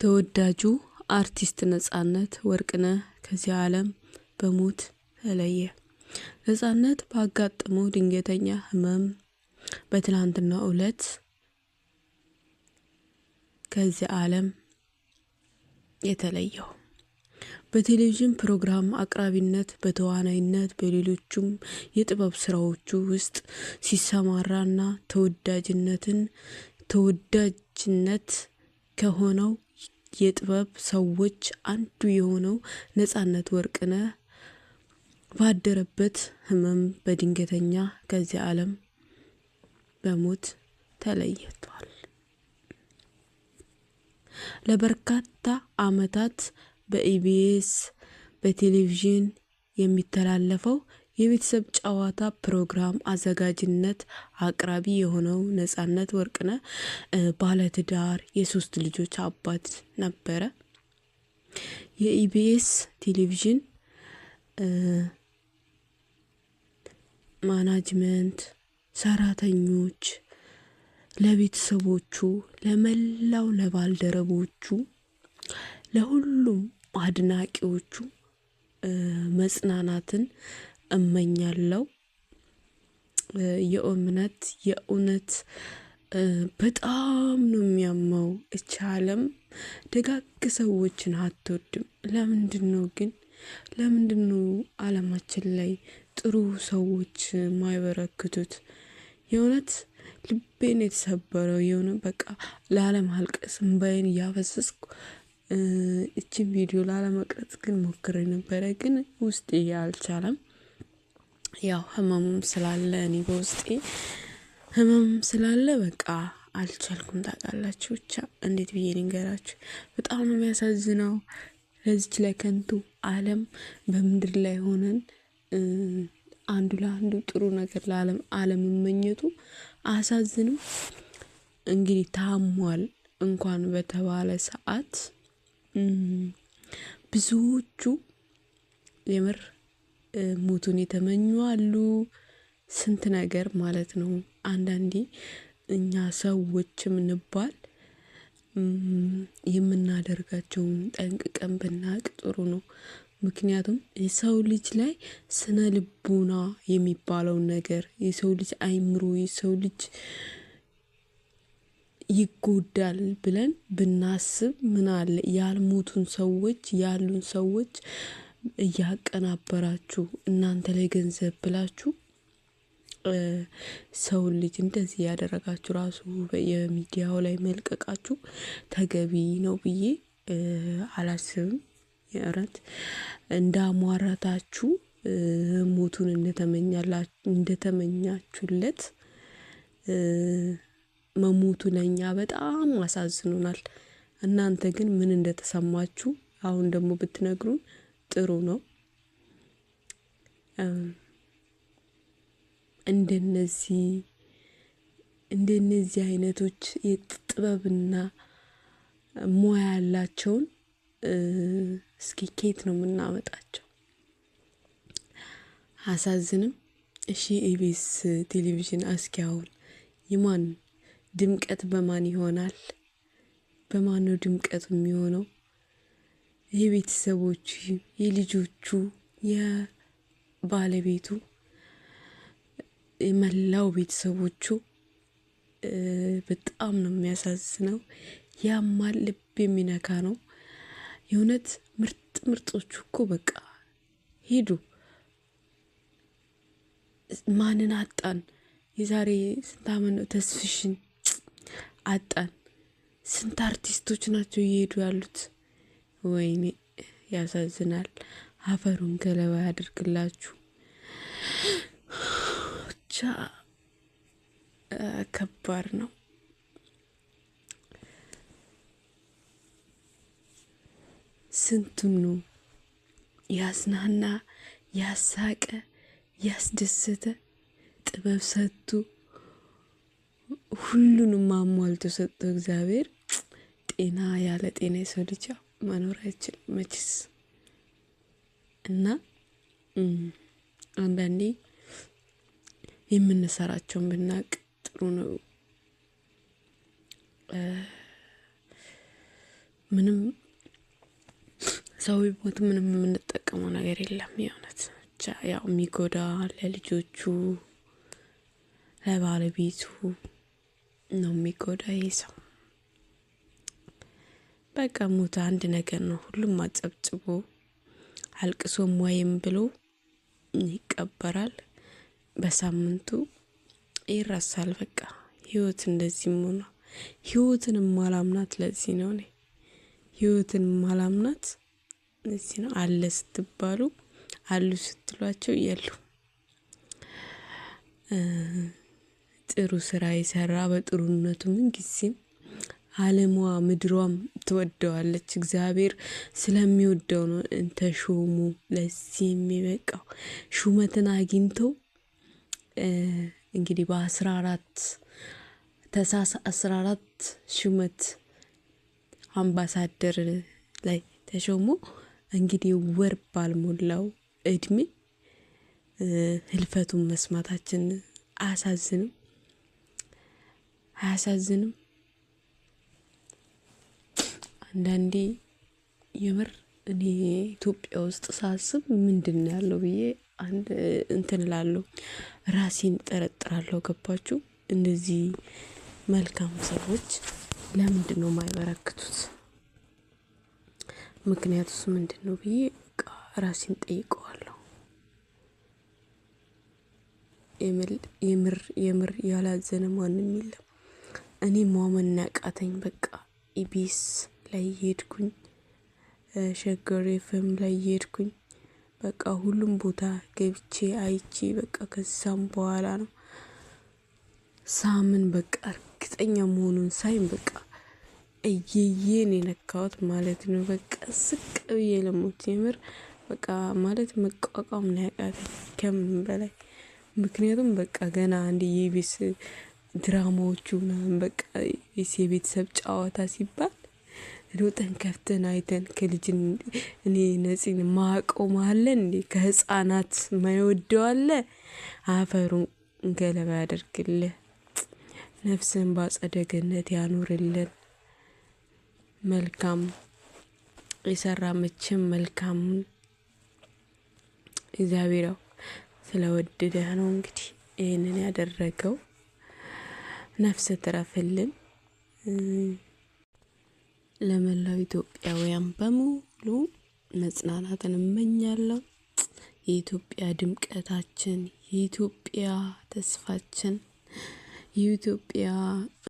ተወዳጁ አርቲስት ነጻነት ወርቅነህ ከዚህ ዓለም በሞት ተለየ። ነጻነት ባጋጠመው ድንገተኛ ህመም በትናንትናው ዕለት ከዚህ ዓለም የተለየው በቴሌቪዥን ፕሮግራም አቅራቢነት በተዋናይነት በሌሎችም የጥበብ ስራዎቹ ውስጥ ሲሰማራና ተወዳጅነት ከሆነው የጥበብ ሰዎች አንዱ የሆነው ነጻነት ወርቅነህ ባደረበት ህመም በድንገተኛ ከዚህ ዓለም በሞት ተለይቷል። ለበርካታ አመታት በኢቢኤስ በቴሌቪዥን የሚተላለፈው የቤተሰብ ጨዋታ ፕሮግራም አዘጋጅነት አቅራቢ የሆነው ነጻነት ወርቅነህ ባለትዳር የሶስት ልጆች አባት ነበረ። የኢቢኤስ ቴሌቪዥን ማናጅመንት ሰራተኞች ለቤተሰቦቹ ለመላው ለባልደረቦቹ ለሁሉም አድናቂዎቹ መጽናናትን እመኛለሁ። የእውነት በጣም ነው የሚያመው። እቻለም ደጋግ ሰዎችን አትወድም። ለምንድነው ዓለማችን ላይ ጥሩ ሰዎች ማይበረክቱት? የእውነት ልቤን የተሰበረው የሆነ በቃ ላለማልቀስ እንባዬን እያፈሰስኩ እቺን ቪዲዮ ላለመቅረጽ ግን ሞክሬ ነበረ፣ ግን ውስጤ አልቻለም። ያው ህመሙም ስላለ እኔ በውስጤ ህመም ስላለ በቃ አልቻልኩም። ታውቃላችሁ ብቻ እንዴት ብዬ ልንገራችሁ? በጣም ነው የሚያሳዝነው። ለዚች ላይ ከንቱ ዓለም በምድር ላይ ሆነን አንዱ ለአንዱ ጥሩ ነገር ለዓለም መመኘቱ አሳዝንም። እንግዲህ ታሟል እንኳን በተባለ ሰዓት ብዙዎቹ የምር ሞቱን የተመኙ አሉ። ስንት ነገር ማለት ነው። አንዳንዴ እኛ ሰዎችም እንባል የምናደርጋቸውን ጠንቅቀን ብናቅ ጥሩ ነው። ምክንያቱም የሰው ልጅ ላይ ስነ ልቦና የሚባለው ነገር የሰው ልጅ አይምሮ የሰው ልጅ ይጎዳል ብለን ብናስብ ምን አለ ያልሞቱን ሰዎች ያሉን ሰዎች እያቀናበራችሁ እናንተ ላይ ገንዘብ ብላችሁ ሰው ልጅ እንደዚህ ያደረጋችሁ ራሱ በየሚዲያው ላይ መልቀቃችሁ ተገቢ ነው ብዬ አላስብም። የእረት እንዳሟራታችሁ ሞቱን እንደተመኛችሁለት መሞቱ ለኛ በጣም አሳዝኖናል። እናንተ ግን ምን እንደተሰማችሁ አሁን ደግሞ ብትነግሩን ጥሩ ነው። እንደነዚህ አይነቶች የጥበብና ሙያ ያላቸውን እስኪ ከየት ነው የምናመጣቸው? አሳዝንም። እሺ ኢቢኤስ ቴሌቪዥን እስኪ አሁን የማን ድምቀት በማን ይሆናል? በማን ነው ድምቀቱ የሚሆነው? የቤተሰቦቹ የልጆቹ የባለቤቱ የመላው ቤተሰቦቹ በጣም ነው የሚያሳዝነው። ያማል፣ ልብ የሚነካ ነው። የእውነት ምርጦቹ እኮ በቃ ሄዱ። ማንን አጣን? የዛሬ ስንት ዓመት ነው ተስፍሽን አጣን። ስንት አርቲስቶች ናቸው እየሄዱ ያሉት? ወይኔ ያሳዝናል። አፈሩን ገለባ ያድርግላችሁ። ብቻ ከባድ ነው። ስንቱን ነው ያዝናና ያሳቀ ያስደሰተ ጥበብ ሰጥቶ ሁሉንም አሟልቶ ሰጥቶ እግዚአብሔር ጤና ያለ ጤና የሰው ልጅ መኖር አይችልም መችስ። እና አንዳንዴ የምንሰራቸውን ብናቅ ጥሩ ነው። ምንም ሰው ቢሞት ምንም የምንጠቀመው ነገር የለም። የእውነት ብቻ ያው የሚጎዳ ለልጆቹ ለባለቤቱ ነው የሚጎዳ ይሄ ሰው። በቃ ሞት አንድ ነገር ነው። ሁሉም አጨብጭቦ አልቅሶም ወይም ብሎ ይቀበራል። በሳምንቱ ይረሳል። በቃ ህይወት እንደዚህ ሆነ። ህይወትን ማላምናት ለዚህ ነው። እኔ ህይወትን ማላምናት ለዚህ ነው። አለ ስትባሉ አሉ ስትሏቸው የሉ። ጥሩ ስራ የሰራ በጥሩነቱ ምን ጊዜም ዓለሟ ምድሯም ትወደዋለች። እግዚአብሔር ስለሚወደው ነው ተሾሙ ለዚህ የሚበቃው። ሹመትን አግኝተው እንግዲህ በ14 ተሳስ 14 ሹመት አምባሳደር ላይ ተሾሞ እንግዲህ ወር ባልሞላው እድሜ ህልፈቱን መስማታችን አያሳዝንም? አንዳንዴ የምር እኔ ኢትዮጵያ ውስጥ ሳስብ ምንድነው ያለው ብዬ አንድ እንትን እላለሁ፣ ራሴን ጠረጥራለሁ። ገባችሁ? እንደዚህ መልካም ሰዎች ለምንድነው የማይበረክቱት? ምክንያቱስ ምንድነው ብዬ ራሴን ጠይቀዋለሁ። የምር ያላዘነ ማንም የለም። እኔ ማመን ያቃተኝ በቃ ኢቢኤስ ላይ ሄድኩኝ፣ ሸገር ኤፍኤም ላይ ሄድኩኝ። በቃ ሁሉም ቦታ ገብቼ አይቼ በቃ ከዛም በኋላ ነው ሳምን በቃ እርግጠኛ መሆኑን ሳይም በቃ እየየን የነካሁት ማለት ነው። በቃ ስቅ ብዬ ለሞት የምር በቃ ማለት መቋቋም ነው ያቃተኝ ከምን በላይ። ምክንያቱም በቃ ገና አንድ የኢቢኤስ ድራማዎቹ ምናምን በቃ የቤተሰብ ጨዋታ ሲባል ሮጠን ከፍተን አይተን ከልጅን እኔ ነፂን ማቀው ማለ እንዴ ከህፃናት ማይወደው አለ። አፈሩን ገለባ ያደርግልህ፣ ነፍስን ባጸደ ገነት ያኑርልን። መልካም የሰራ መቼም መልካሙን እግዚአብሔር ስለወደደህ ነው እንግዲህ ይሄንን ያደረገው። ነፍስ ትረፍልን። ለመላው ኢትዮጵያውያን በሙሉ መጽናናትን እመኛለሁ። የኢትዮጵያ ድምቀታችን፣ የኢትዮጵያ ተስፋችን፣ የኢትዮጵያ